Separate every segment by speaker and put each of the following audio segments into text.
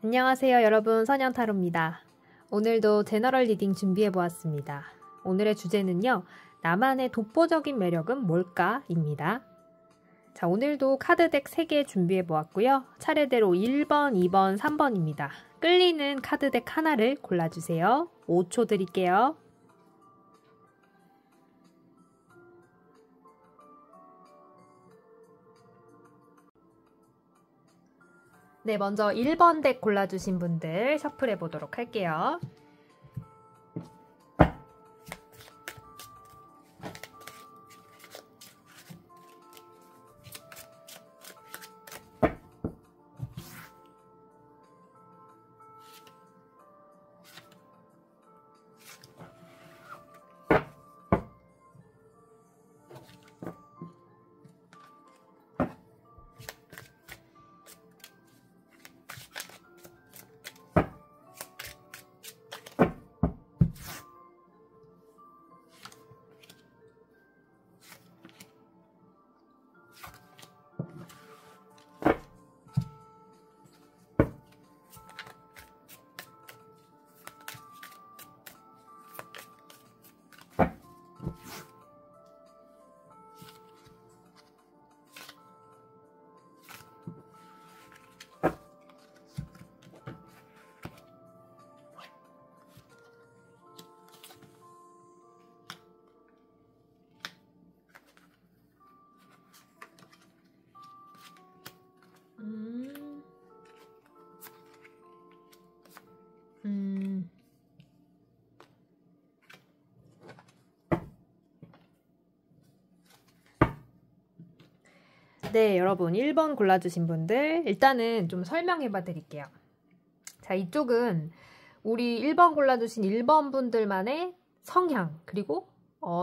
Speaker 1: 안녕하세요 여러분, 선영타로입니다. 오늘도 제너럴 리딩 준비해보았습니다. 오늘의 주제는요, 나만의 독보적인 매력은 뭘까? 입니다. 자, 오늘도 카드덱 3개 준비해보았고요. 차례대로 1번, 2번, 3번입니다. 끌리는 카드덱 하나를 골라주세요. 5초 드릴게요. 네, 먼저 1번 덱 골라주신 분들 셔플해 보도록 할게요. 네, 여러분 1번 골라주신 분들 일단은 좀 설명해봐 드릴게요. 자, 이쪽은 우리 1번 골라주신 1번 분들만의 성향, 그리고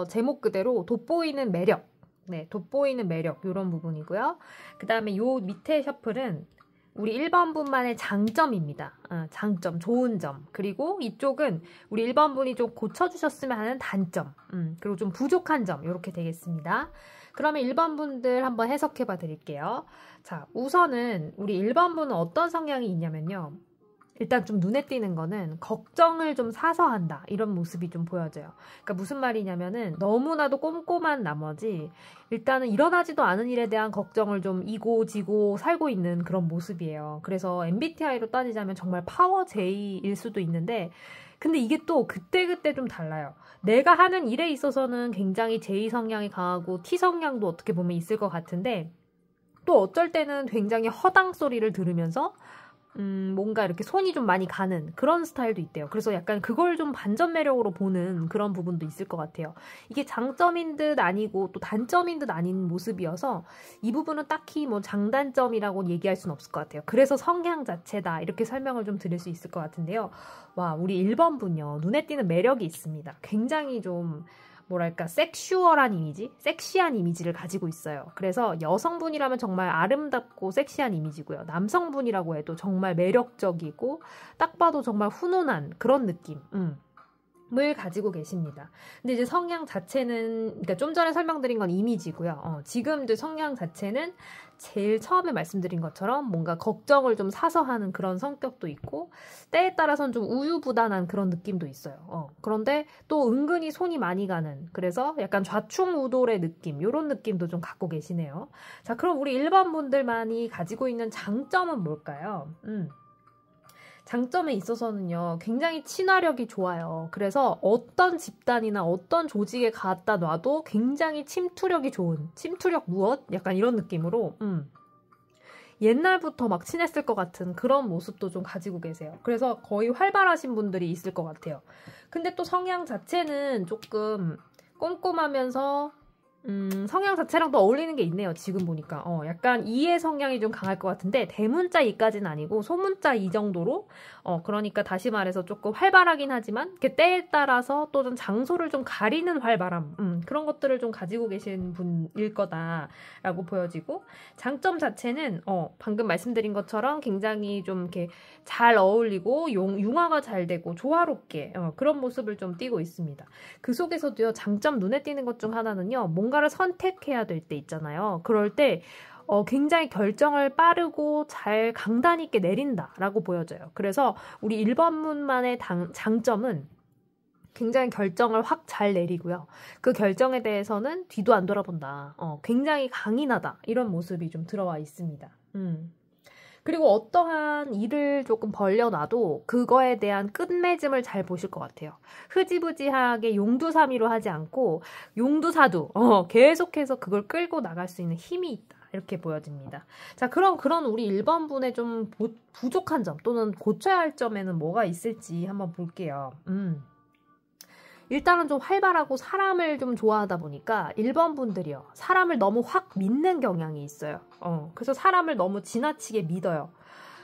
Speaker 1: 제목 그대로 돋보이는 매력, 네, 돋보이는 매력 이런 부분이고요. 그 다음에 요 밑에 셔플은 우리 1번 분만의 장점입니다. 장점, 좋은 점. 그리고 이쪽은 우리 1번 분이 좀 고쳐주셨으면 하는 단점, 그리고 좀 부족한 점 이렇게 되겠습니다. 그러면 1번 분들 한번 해석해 봐 드릴게요. 자, 우선은 우리 1번 분은 어떤 성향이 있냐면요. 일단 좀 눈에 띄는 거는 걱정을 좀 사서 한다, 이런 모습이 좀 보여져요. 그러니까 무슨 말이냐면은 너무나도 꼼꼼한 나머지 일단은 일어나지도 않은 일에 대한 걱정을 좀 이고 지고 살고 있는 그런 모습이에요. 그래서 MBTI로 따지자면 정말 파워 J일 수도 있는데, 근데 이게 또 그때그때 좀 달라요. 내가 하는 일에 있어서는 굉장히 J 성향이 강하고 T 성향도 어떻게 보면 있을 것 같은데, 또 어쩔 때는 굉장히 허당 소리를 들으면서 뭔가 이렇게 손이 좀 많이 가는 그런 스타일도 있대요. 그래서 약간 그걸 좀 반전 매력으로 보는 그런 부분도 있을 것 같아요. 이게 장점인 듯 아니고 또 단점인 듯 아닌 모습이어서 이 부분은 딱히 뭐 장단점이라고 얘기할 수는 없을 것 같아요. 그래서 성향 자체다, 이렇게 설명을 좀 드릴 수 있을 것 같은데요. 와, 우리 1번 분요, 눈에 띄는 매력이 있습니다. 굉장히 좀 뭐랄까 섹슈얼한 이미지, 섹시한 이미지를 가지고 있어요. 그래서 여성분이라면 정말 아름답고 섹시한 이미지고요. 남성분이라고 해도 정말 매력적이고 딱 봐도 정말 훈훈한 그런 느낌 을 가지고 계십니다. 근데 이제 성향 자체는, 그러니까 좀 전에 설명드린 건 이미지고요. 지금 이제 성향 자체는 제일 처음에 말씀드린 것처럼 뭔가 걱정을 좀 사서 하는 그런 성격도 있고, 때에 따라서는 좀 우유부단한 그런 느낌도 있어요. 그런데 또 은근히 손이 많이 가는, 그래서 약간 좌충우돌의 느낌, 이런 느낌도 좀 갖고 계시네요. 자, 그럼 우리 1번 분들만이 가지고 있는 장점은 뭘까요? 장점에 있어서는요, 굉장히 친화력이 좋아요. 그래서 어떤 집단이나 어떤 조직에 갖다 놔도 굉장히 침투력이 좋은, 침투력 무엇? 약간 이런 느낌으로 옛날부터 막 친했을 것 같은 그런 모습도 좀 가지고 계세요. 그래서 거의 활발하신 분들이 있을 것 같아요. 근데 또 성향 자체는 조금 꼼꼼하면서 성향 자체랑 또 어울리는 게 있네요. 지금 보니까. 약간 이의 성향이 좀 강할 것 같은데, 대문자 이까지는 아니고 소문자 이 정도로, 그러니까 다시 말해서 조금 활발하긴 하지만, 이렇게 때에 따라서 또 좀 장소를 좀 가리는 활발함, 그런 것들을 좀 가지고 계신 분일 거다라고 보여지고, 장점 자체는, 방금 말씀드린 것처럼 굉장히 좀 이렇게 잘 어울리고, 융화가 잘 되고, 조화롭게, 그런 모습을 좀 띠고 있습니다. 그 속에서도요, 장점 눈에 띄는 것 중 하나는요, 뭔가를 선택해야 될 때 있잖아요. 그럴 때 굉장히 결정을 빠르고 잘 강단 있게 내린다라고 보여져요. 그래서 우리 1번분만의 장점은 굉장히 결정을 확 잘 내리고요. 그 결정에 대해서는 뒤도 안 돌아본다. 굉장히 강인하다. 이런 모습이 좀 들어와 있습니다. 그리고 어떠한 일을 조금 벌려놔도 그거에 대한 끝맺음을 잘 보실 것 같아요. 흐지부지하게 용두사미로 하지 않고 용두사두, 계속해서 그걸 끌고 나갈 수 있는 힘이 있다. 이렇게 보여집니다. 자, 그럼 그런 우리 1번 분의 좀 부족한 점 또는 고쳐야 할 점에는 뭐가 있을지 한번 볼게요. 일단은 좀 활발하고 사람을 좀 좋아하다 보니까 1번 분들이요. 사람을 너무 확 믿는 경향이 있어요. 그래서 사람을 너무 지나치게 믿어요.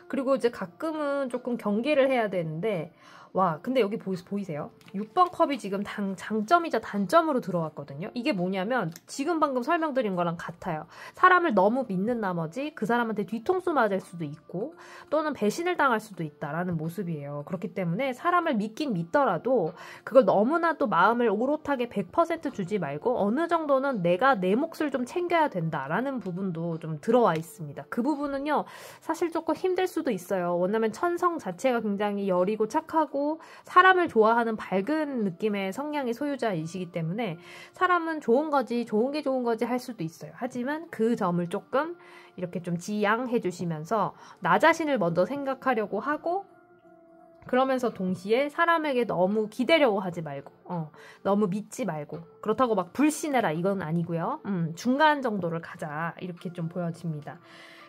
Speaker 1: 그리고 이제 가끔은 조금 경계를 해야 되는데 와, 근데 여기 보이세요? 6번 컵이 지금 장점이자 단점으로 들어왔거든요. 이게 뭐냐면 지금 방금 설명드린 거랑 같아요. 사람을 너무 믿는 나머지 그 사람한테 뒤통수 맞을 수도 있고 또는 배신을 당할 수도 있다라는 모습이에요. 그렇기 때문에 사람을 믿긴 믿더라도 그걸 너무나 또 마음을 오롯하게 100% 주지 말고 어느 정도는 내가 내 몫을 좀 챙겨야 된다라는 부분도 좀 들어와 있습니다. 그 부분은요. 사실 조금 힘들 수도 있어요. 왜냐면 천성 자체가 굉장히 여리고 착하고 사람을 좋아하는 밝은 느낌의 성향의 소유자이시기 때문에 사람은 좋은 거지 좋은 게 좋은 거지 할 수도 있어요. 하지만 그 점을 조금 이렇게 좀 지양해 주시면서 나 자신을 먼저 생각하려고 하고 그러면서 동시에 사람에게 너무 기대려고 하지 말고 너무 믿지 말고 그렇다고 막 불신해라 이건 아니고요. 중간 정도를 가자 이렇게 좀 보여집니다.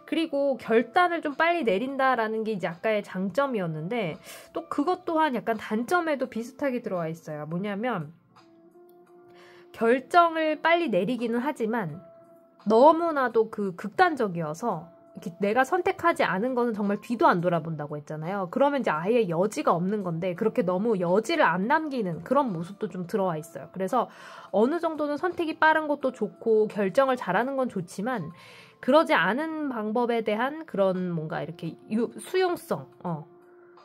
Speaker 1: 그리고 결단을 좀 빨리 내린다라는 게 이제 아까의 장점이었는데 또 그것 또한 약간 단점에도 비슷하게 들어와 있어요. 뭐냐면 결정을 빨리 내리기는 하지만 너무나도 그 극단적이어서 이렇게 내가 선택하지 않은 거는 정말 뒤도 안 돌아본다고 했잖아요. 그러면 이제 아예 여지가 없는 건데 그렇게 너무 여지를 안 남기는 그런 모습도 좀 들어와 있어요. 그래서 어느 정도는 선택이 빠른 것도 좋고 결정을 잘하는 건 좋지만 그러지 않은 방법에 대한 그런 뭔가 이렇게 수용성,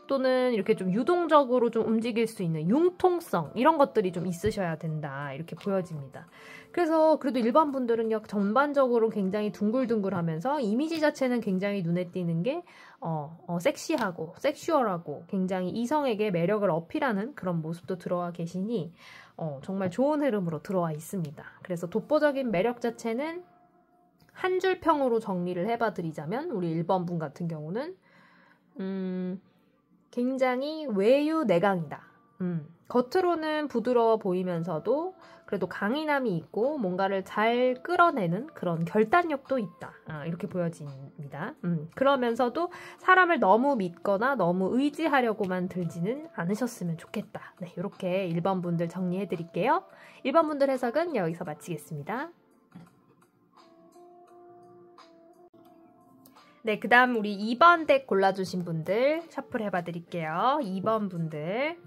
Speaker 1: 또는 이렇게 좀 유동적으로 좀 움직일 수 있는 융통성 이런 것들이 좀 있으셔야 된다 이렇게 보여집니다. 그래서 그래도 일반 분들은요 전반적으로 굉장히 둥글둥글하면서 이미지 자체는 굉장히 눈에 띄는 게 섹시하고 섹슈얼하고 굉장히 이성에게 매력을 어필하는 그런 모습도 들어와 계시니 정말 좋은 흐름으로 들어와 있습니다. 그래서 독보적인 매력 자체는 한 줄 평으로 정리를 해봐 드리자면 우리 1번 분 같은 경우는 굉장히 외유내강이다. 겉으로는 부드러워 보이면서도 그래도 강인함이 있고 뭔가를 잘 끌어내는 그런 결단력도 있다. 이렇게 보여집니다. 그러면서도 사람을 너무 믿거나 너무 의지하려고만 들지는 않으셨으면 좋겠다. 네, 이렇게 1번 분들 정리해 드릴게요. 1번 분들 해석은 여기서 마치겠습니다. 네, 그 다음 우리 2번 덱 골라주신 분들 셔플 해봐 드릴게요. 2번 분들.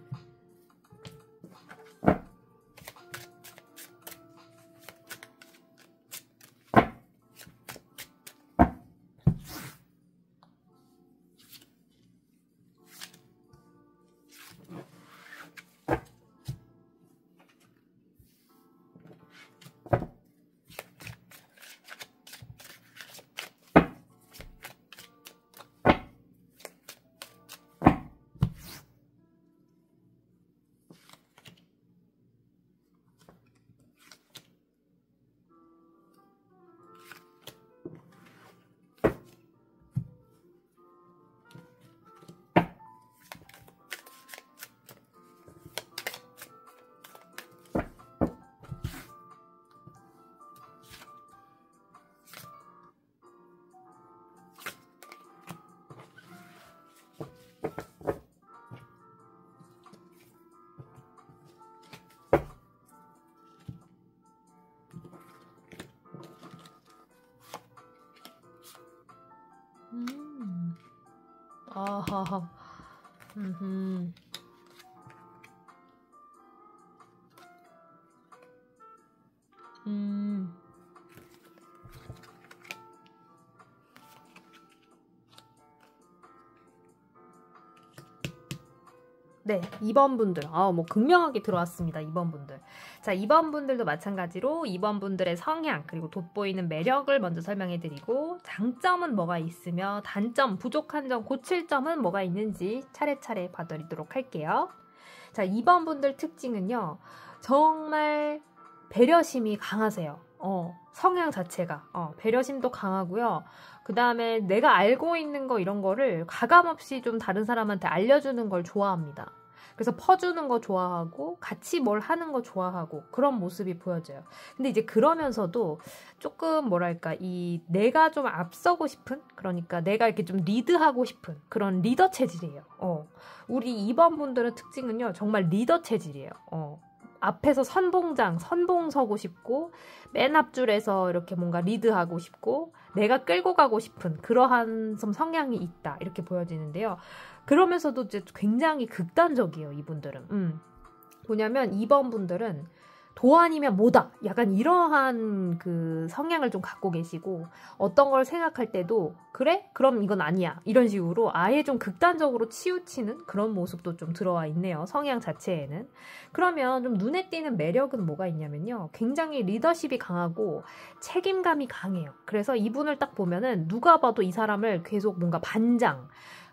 Speaker 1: 아하하. 네, 2번 분들. 뭐 극명하게 들어왔습니다. 2번 분들. 자, 2번 분들도 마찬가지로 2번 분들의 성향 그리고 돋보이는 매력을 먼저 설명해드리고 장점은 뭐가 있으며 단점, 부족한 점, 고칠 점은 뭐가 있는지 차례차례 봐드리도록 할게요. 자, 2번 분들 특징은요. 정말 배려심이 강하세요. 성향 자체가. 배려심도 강하고요. 그 다음에 내가 알고 있는 거 이런 거를 가감없이 좀 다른 사람한테 알려주는 걸 좋아합니다. 그래서 퍼주는 거 좋아하고 같이 뭘 하는 거 좋아하고 그런 모습이 보여져요. 근데 이제 그러면서도 조금 뭐랄까 내가 좀 앞서고 싶은 그러니까 내가 이렇게 좀 리드하고 싶은 그런 리더 체질이에요. 우리 2번 분들의 특징은요. 정말 리더 체질이에요. 앞에서 선봉 서고 싶고 맨 앞줄에서 이렇게 뭔가 리드하고 싶고 내가 끌고 가고 싶은 그러한 좀 성향이 있다 이렇게 보여지는데요. 그러면서도 이제 굉장히 극단적이에요. 이분들은. 뭐냐면 2번 분들은 도 아니면 뭐다 약간 이러한 그 성향을 좀 갖고 계시고 어떤 걸 생각할 때도 그래? 그럼 이건 아니야 이런 식으로 아예 좀 극단적으로 치우치는 그런 모습도 좀 들어와 있네요. 성향 자체에는. 그러면 좀 눈에 띄는 매력은 뭐가 있냐면요. 굉장히 리더십이 강하고 책임감이 강해요. 그래서 이분을 딱 보면은 누가 봐도 이 사람을 계속 뭔가 반장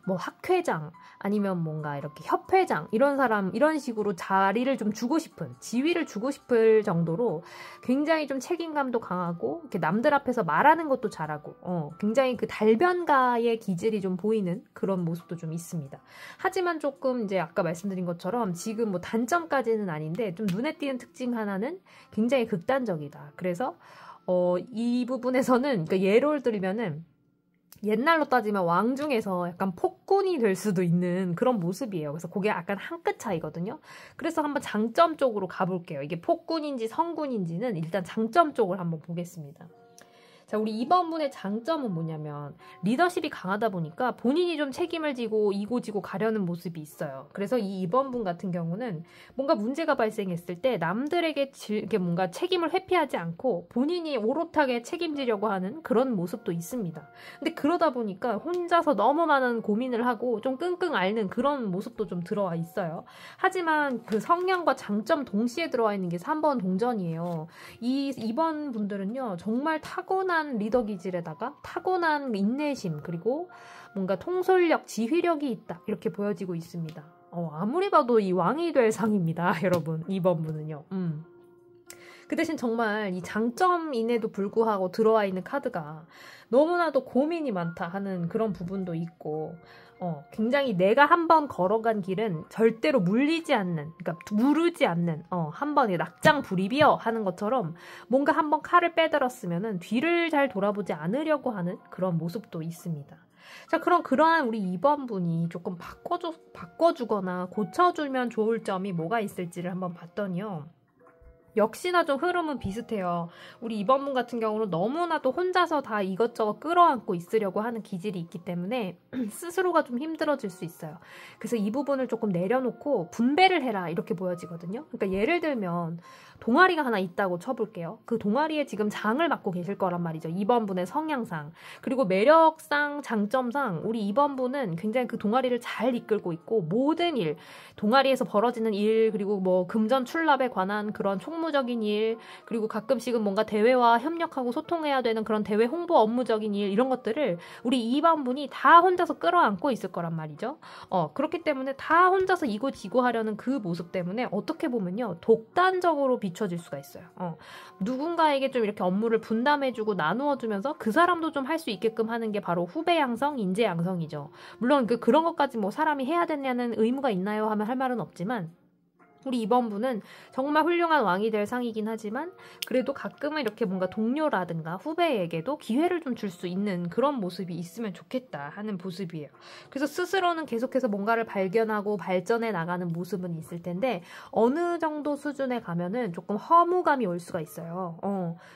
Speaker 1: 뭐 학회장 아니면 뭔가 이렇게 협회장 이런 사람 이런 식으로 자리를 좀 주고 싶은 지위를 주고 싶을 정도로 굉장히 좀 책임감도 강하고 이렇게 남들 앞에서 말하는 것도 잘하고 굉장히 그 달변가의 기질이 좀 보이는 그런 모습도 좀 있습니다. 하지만 조금 이제 아까 말씀드린 것처럼 지금 뭐 단점까지는 아닌데 좀 눈에 띄는 특징 하나는 굉장히 극단적이다. 그래서 이 부분에서는 그러니까 예를 들면은 옛날로 따지면 왕 중에서 약간 폭군이 될 수도 있는 그런 모습이에요. 그래서 그게 약간 한 끗 차이거든요. 그래서 한번 장점 쪽으로 가볼게요. 이게 폭군인지 성군인지는 일단 장점 쪽을 한번 보겠습니다. 자, 우리 2번 분의 장점은 뭐냐면 리더십이 강하다 보니까 본인이 좀 책임을 지고 이고지고 가려는 모습이 있어요. 그래서 이 2번 분 같은 경우는 뭔가 문제가 발생했을 때 남들에게 이렇게 뭔가 책임을 회피하지 않고 본인이 오롯하게 책임지려고 하는 그런 모습도 있습니다. 근데 그러다 보니까 혼자서 너무 많은 고민을 하고 좀 끙끙 앓는 그런 모습도 좀 들어와 있어요. 하지만 그 성향과 장점 동시에 들어와 있는 게 3번 동전이에요. 이 2번 분들은요. 정말 타고난 리더 기질에다가 타고난 인내심 그리고 뭔가 통솔력, 지휘력이 있다 이렇게 보여지고 있습니다. 아무리 봐도 이 왕이 될 상입니다. 여러분 2번 분은요. 그 대신 정말 이 장점임에도 불구하고 들어와 있는 카드가 너무나도 고민이 많다 하는 그런 부분도 있고 굉장히 내가 한번 걸어간 길은 절대로 물리지 않는, 그러니까 무르지 않는, 한번 낙장 불입이여 하는 것처럼 뭔가 한번 칼을 빼들었으면은 뒤를 잘 돌아보지 않으려고 하는 그런 모습도 있습니다. 자, 그럼 그러한 우리 2번 분이 조금 바꿔주거나 고쳐주면 좋을 점이 뭐가 있을지를 한번 봤더니요. 역시나 좀 흐름은 비슷해요. 우리 2번 분 같은 경우는 너무나도 혼자서 다 이것저것 끌어안고 있으려고 하는 기질이 있기 때문에 스스로가 좀 힘들어질 수 있어요. 그래서 이 부분을 조금 내려놓고 분배를 해라 이렇게 보여지거든요. 그러니까 예를 들면 동아리가 하나 있다고 쳐볼게요. 그 동아리에 지금 장을 맡고 계실 거란 말이죠. 2번 분의 성향상. 그리고 매력상, 장점상 우리 2번 분은 굉장히 그 동아리를 잘 이끌고 있고 모든 일, 동아리에서 벌어지는 일, 그리고 뭐 금전 출납에 관한 그런 총무적인 일, 그리고 가끔씩은 뭔가 대회와 협력하고 소통해야 되는 그런 대회 홍보 업무적인 일 이런 것들을 우리 2번 분이 다 혼자서 끌어안고 있을 거란 말이죠. 그렇기 때문에 다 혼자서 이고지고 하려는 그 모습 때문에 어떻게 보면요. 독단적으로 비춰질 수가 있어요. 누군가에게 좀 이렇게 업무를 분담해주고 나누어주면서 그 사람도 좀 할 수 있게끔 하는 게 바로 후배 양성, 인재 양성이죠. 물론 그런 것까지 뭐 사람이 해야 되냐는 의무가 있나요? 하면 할 말은 없지만 우리 2번 분은 정말 훌륭한 왕이 될 상이긴 하지만 그래도 가끔은 이렇게 뭔가 동료라든가 후배에게도 기회를 좀 줄 수 있는 그런 모습이 있으면 좋겠다 하는 모습이에요. 그래서 스스로는 계속해서 뭔가를 발견하고 발전해 나가는 모습은 있을 텐데 어느 정도 수준에 가면은 조금 허무감이 올 수가 있어요.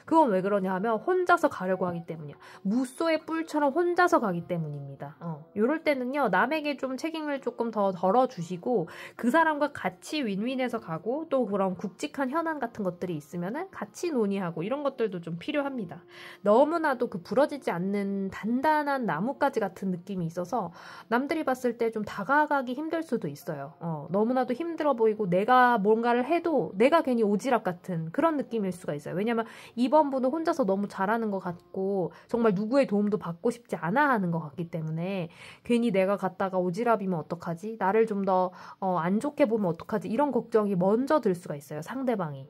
Speaker 1: 그건 왜 그러냐 하면 혼자서 가려고 하기 때문이야. 무소의 뿔처럼 혼자서 가기 때문입니다. 이럴 때는요. 남에게 좀 책임을 조금 더 덜어주시고 그 사람과 같이 윈윈 고민해서 가고 또 그런 굵직한 현안 같은 것들이 있으면은 같이 논의하고 이런 것들도 좀 필요합니다. 너무나도 그 부러지지 않는 단단한 나뭇가지 같은 느낌이 있어서 남들이 봤을 때 좀 다가가기 힘들 수도 있어요. 너무나도 힘들어 보이고 내가 뭔가를 해도 내가 괜히 오지랖 같은 그런 느낌일 수가 있어요. 왜냐면 2번 분은 혼자서 너무 잘하는 것 같고 정말 누구의 도움도 받고 싶지 않아 하는 것 같기 때문에 괜히 내가 갔다가 오지랖이면 어떡하지? 나를 좀 더 안 좋게 보면 어떡하지? 이런 걱정이 먼저 들 수가 있어요. 상대방이.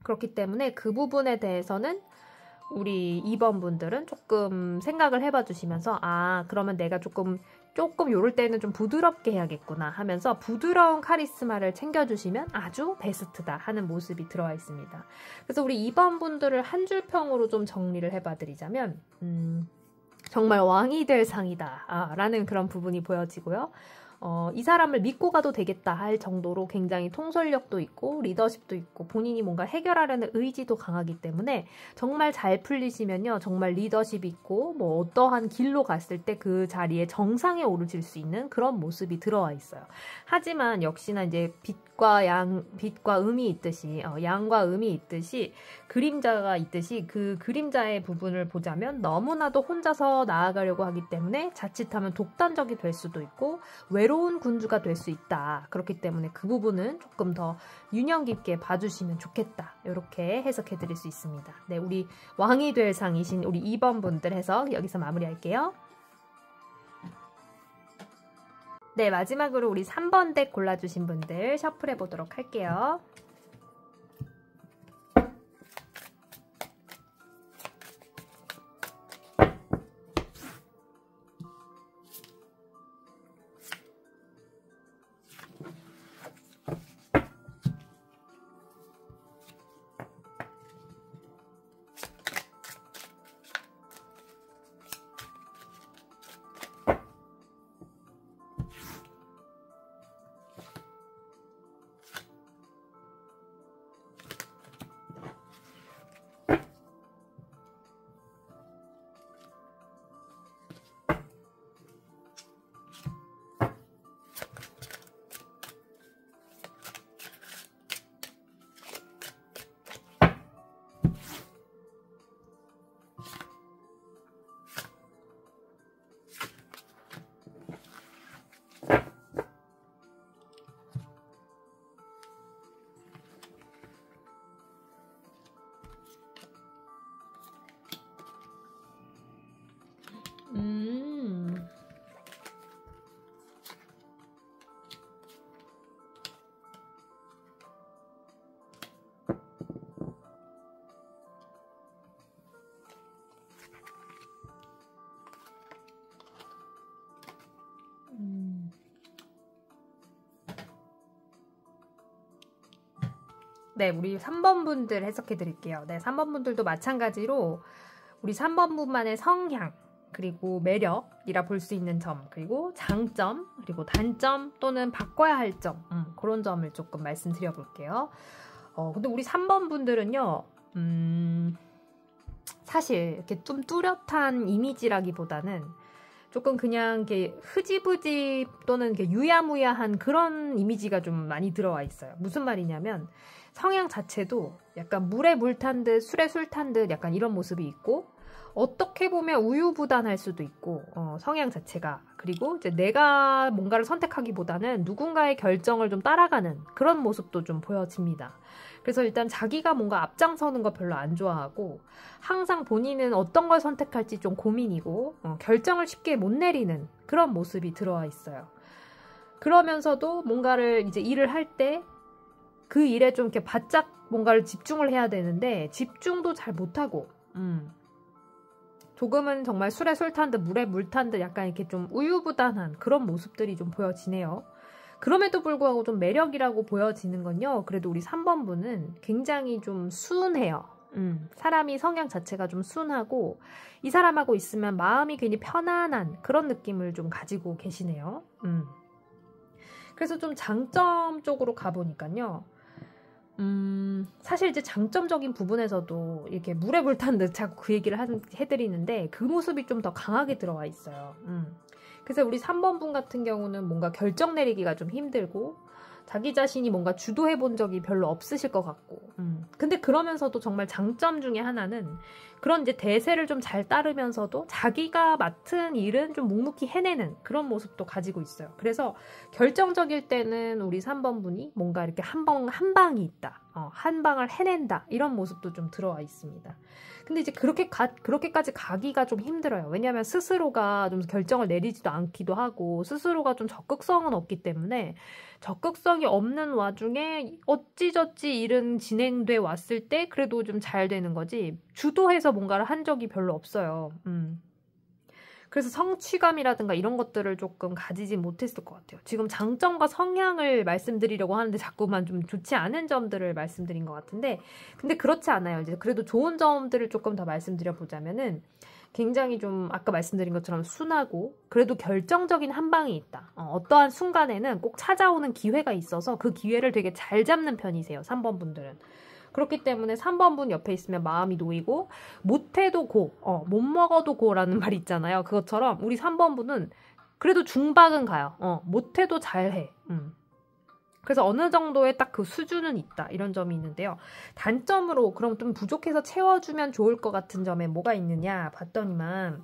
Speaker 1: 그렇기 때문에 그 부분에 대해서는 우리 2번 분들은 조금 생각을 해봐 주시면서 그러면 내가 조금 요럴 때는 좀 부드럽게 해야겠구나 하면서 부드러운 카리스마를 챙겨주시면 아주 베스트다 하는 모습이 들어와 있습니다. 그래서 우리 2번 분들을 한 줄 평으로 좀 정리를 해봐 드리자면 정말 왕이 될 상이다 라는 그런 부분이 보여지고요. 이 사람을 믿고 가도 되겠다 할 정도로 굉장히 통솔력도 있고 리더십도 있고 본인이 뭔가 해결하려는 의지도 강하기 때문에 정말 잘 풀리시면요. 정말 리더십 있고 뭐 어떠한 길로 갔을 때 그 자리에 정상에 오르실 수 있는 그런 모습이 들어와 있어요. 하지만 역시나 이제 빛과 음이 있듯이 양과 음이 있듯이 그림자가 있듯이 그 그림자의 부분을 보자면 너무나도 혼자서 나아가려고 하기 때문에 자칫하면 독단적이 될 수도 있고 외로운 군주가 될 수 있다. 그렇기 때문에 그 부분은 조금 더 유념 깊게 봐주시면 좋겠다. 이렇게 해석해 드릴 수 있습니다. 네, 우리 왕이 될 상이신 우리 2번 분들 해석 여기서 마무리할게요. 네, 마지막으로 우리 3번 덱 골라주신 분들 셔플해 보도록 할게요. 네, 우리 3번 분들 해석해 드릴게요. 네, 3번 분들도 마찬가지로 우리 3번 분만의 성향, 그리고 매력이라 볼 수 있는 점, 그리고 장점, 그리고 단점 또는 바꿔야 할 점, 그런 점을 조금 말씀드려 볼게요. 근데 우리 3번 분들은요, 사실 이렇게 좀 뚜렷한 이미지라기보다는 조금 그냥 이렇게 흐지부지 또는 이렇게 유야무야한 그런 이미지가 좀 많이 들어와 있어요. 무슨 말이냐면 성향 자체도 약간 물에 물 탄 듯 술에 술 탄 듯 약간 이런 모습이 있고 어떻게 보면 우유부단할 수도 있고 성향 자체가 그리고 이제 내가 뭔가를 선택하기보다는 누군가의 결정을 좀 따라가는 그런 모습도 좀 보여집니다. 그래서 일단 자기가 뭔가 앞장서는 거 별로 안 좋아하고 항상 본인은 어떤 걸 선택할지 좀 고민이고 결정을 쉽게 못 내리는 그런 모습이 들어와 있어요. 그러면서도 뭔가를 이제 일을 할 때 그 일에 좀 이렇게 바짝 뭔가를 집중을 해야 되는데 집중도 잘 못하고 조금은 정말 술에 술 탄 듯 물에 물 탄 듯 약간 이렇게 좀 우유부단한 그런 모습들이 좀 보여지네요. 그럼에도 불구하고 좀 매력이라고 보여지는 건요. 그래도 우리 3번 분은 굉장히 좀 순해요. 사람이 성향 자체가 좀 순하고 이 사람하고 있으면 마음이 괜히 편안한 그런 느낌을 좀 가지고 계시네요. 그래서 좀 장점 쪽으로 가보니까요. 사실 이제 장점적인 부분에서도 이렇게 물에 불탄 듯 자꾸 그 얘기를 해드리는데 그 모습이 좀 더 강하게 들어와 있어요. 그래서 우리 3번 분 같은 경우는 뭔가 결정 내리기가 좀 힘들고 자기 자신이 뭔가 주도해 본 적이 별로 없으실 것 같고. 근데 그러면서도 정말 장점 중에 하나는 그런 이제 대세를 좀 잘 따르면서도 자기가 맡은 일은 좀 묵묵히 해내는 그런 모습도 가지고 있어요. 그래서 결정적일 때는 우리 3번 분이 뭔가 이렇게 한 방이 있다. 한 방을 해낸다. 이런 모습도 좀 들어와 있습니다. 근데 이제 그렇게까지 가기가 좀 힘들어요. 왜냐하면 스스로가 좀 결정을 내리지도 않기도 하고 스스로가 좀 적극성은 없기 때문에 적극성이 없는 와중에 어찌저찌 일은 진행돼 왔을 때 그래도 좀 잘 되는 거지 주도해서 뭔가를 한 적이 별로 없어요. 그래서 성취감이라든가 이런 것들을 조금 가지지 못했을 것 같아요. 지금 장점과 성향을 말씀드리려고 하는데 자꾸만 좀 좋지 않은 점들을 말씀드린 것 같은데 근데 그렇지 않아요. 이제 그래도 좋은 점들을 조금 더 말씀드려 보자면은 굉장히 좀 아까 말씀드린 것처럼 순하고 그래도 결정적인 한 방이 있다. 어떠한 순간에는 꼭 찾아오는 기회가 있어서 그 기회를 되게 잘 잡는 편이세요. 3번 분들은. 그렇기 때문에 3번 분 옆에 있으면 마음이 놓이고 못해도 고, 못 먹어도 고라는 말 있잖아요. 그것처럼 우리 3번 분은 그래도 중박은 가요. 못해도 잘해. 그래서 어느 정도의 딱 그 수준은 있다. 이런 점이 있는데요. 단점으로 그럼 좀 부족해서 채워주면 좋을 것 같은 점에 뭐가 있느냐 봤더니만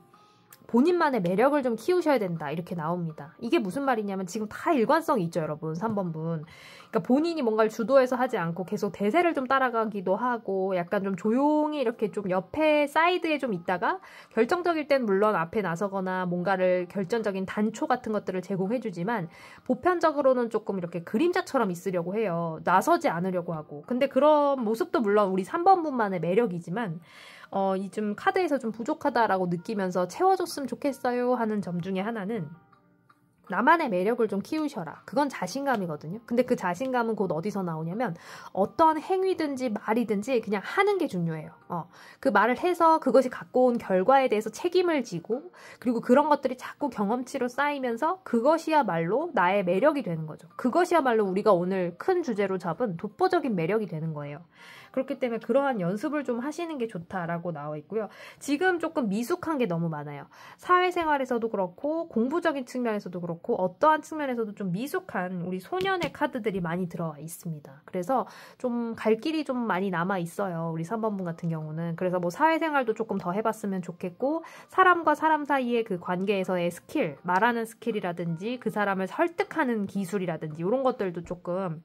Speaker 1: 본인만의 매력을 좀 키우셔야 된다. 이렇게 나옵니다. 이게 무슨 말이냐면 지금 다 일관성이 있죠, 여러분. 3번 분. 그러니까 본인이 뭔가를 주도해서 하지 않고 계속 대세를 좀 따라가기도 하고 약간 좀 조용히 이렇게 좀 옆에 사이드에 좀 있다가 결정적일 땐 물론 앞에 나서거나 뭔가를 결정적인 단초 같은 것들을 제공해주지만 보편적으로는 조금 이렇게 그림자처럼 있으려고 해요. 나서지 않으려고 하고. 근데 그런 모습도 물론 우리 3번 분만의 매력이지만 이 좀 카드에서 좀 부족하다라고 느끼면서 채워줬으면 좋겠어요 하는 점 중에 하나는 나만의 매력을 좀 키우셔라. 그건 자신감이거든요. 근데 그 자신감은 곧 어디서 나오냐면 어떤 행위든지 말이든지 그냥 하는 게 중요해요. 그 말을 해서 그것이 갖고 온 결과에 대해서 책임을 지고 그리고 그런 것들이 자꾸 경험치로 쌓이면서 그것이야말로 나의 매력이 되는 거죠. 그것이야말로 우리가 오늘 큰 주제로 잡은 독보적인 매력이 되는 거예요. 그렇기 때문에 그러한 연습을 좀 하시는 게 좋다라고 나와 있고요. 지금 조금 미숙한 게 너무 많아요. 사회생활에서도 그렇고 공부적인 측면에서도 그렇고 어떠한 측면에서도 좀 미숙한 우리 소년의 카드들이 많이 들어와 있습니다. 그래서 좀 갈 길이 좀 많이 남아 있어요. 우리 3번 분 같은 경우는. 그래서 뭐 사회생활도 조금 더 해봤으면 좋겠고 사람과 사람 사이의 그 관계에서의 스킬, 말하는 스킬이라든지 그 사람을 설득하는 기술이라든지 이런 것들도 조금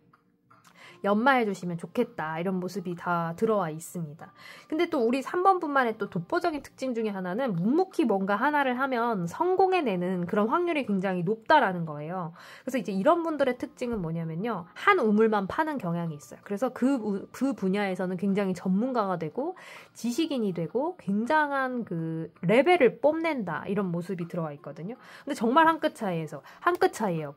Speaker 1: 연마해 주시면 좋겠다. 이런 모습이 다 들어와 있습니다. 근데 또 우리 3번 분만의 또 독보적인 특징 중에 하나는 묵묵히 뭔가 하나를 하면 성공해내는 그런 확률이 굉장히 높다라는 거예요. 그래서 이제 이런 분들의 특징은 뭐냐면요. 한 우물만 파는 경향이 있어요. 그래서 그 분야에서는 굉장히 전문가가 되고 지식인이 되고 굉장한 그 레벨을 뽐낸다. 이런 모습이 들어와 있거든요. 근데 정말 한 끗 차이예요.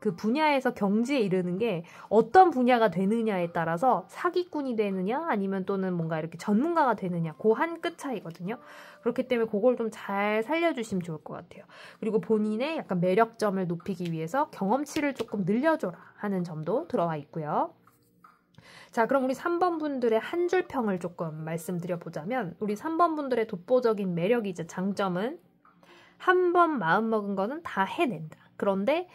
Speaker 1: 그 분야에서 경지에 이르는 게 어떤 분야가 되느냐에 따라서 사기꾼이 되느냐 아니면 또는 뭔가 이렇게 전문가가 되느냐 그 한 끗 차이거든요. 그렇기 때문에 그걸 좀 잘 살려주시면 좋을 것 같아요. 그리고 본인의 약간 매력점을 높이기 위해서 경험치를 조금 늘려줘라 하는 점도 들어와 있고요. 자, 그럼 우리 3번 분들의 한 줄 평을 조금 말씀드려보자면 우리 3번 분들의 독보적인 매력이자 장점은 한 번 마음먹은 거는 다 해낸다. 그런데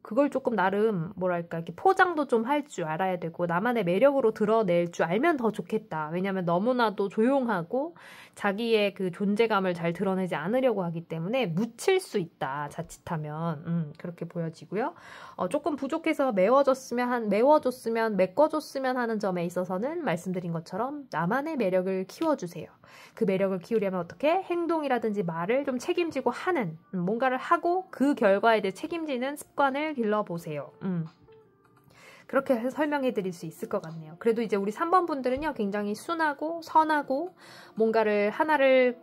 Speaker 1: 그걸 조금 나름 뭐랄까 이렇게 포장도 좀 할 줄 알아야 되고 나만의 매력으로 드러낼 줄 알면 더 좋겠다. 왜냐하면 너무나도 조용하고 자기의 그 존재감을 잘 드러내지 않으려고 하기 때문에 묻힐 수 있다. 자칫하면 그렇게 보여지고요. 조금 부족해서 메꿔줬으면 하는 점에 있어서는 말씀드린 것처럼 나만의 매력을 키워주세요. 그 매력을 키우려면 어떻게? 행동이라든지 말을 좀 책임지고 하는 뭔가를 하고 그 결과에 대해 책임지는 습관을 길러보세요. 그렇게 해서 설명해 드릴 수 있을 것 같네요. 그래도 이제 우리 3번 분들은요. 굉장히 순하고 선하고 뭔가를 하나를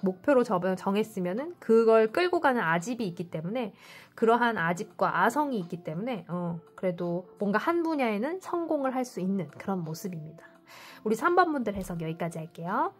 Speaker 1: 목표로 정했으면은 그걸 끌고 가는 아집이 있기 때문에 그러한 아집과 아성이 있기 때문에 그래도 뭔가 한 분야에는 성공을 할 수 있는 그런 모습입니다. 우리 3번 분들 해석 여기까지 할게요.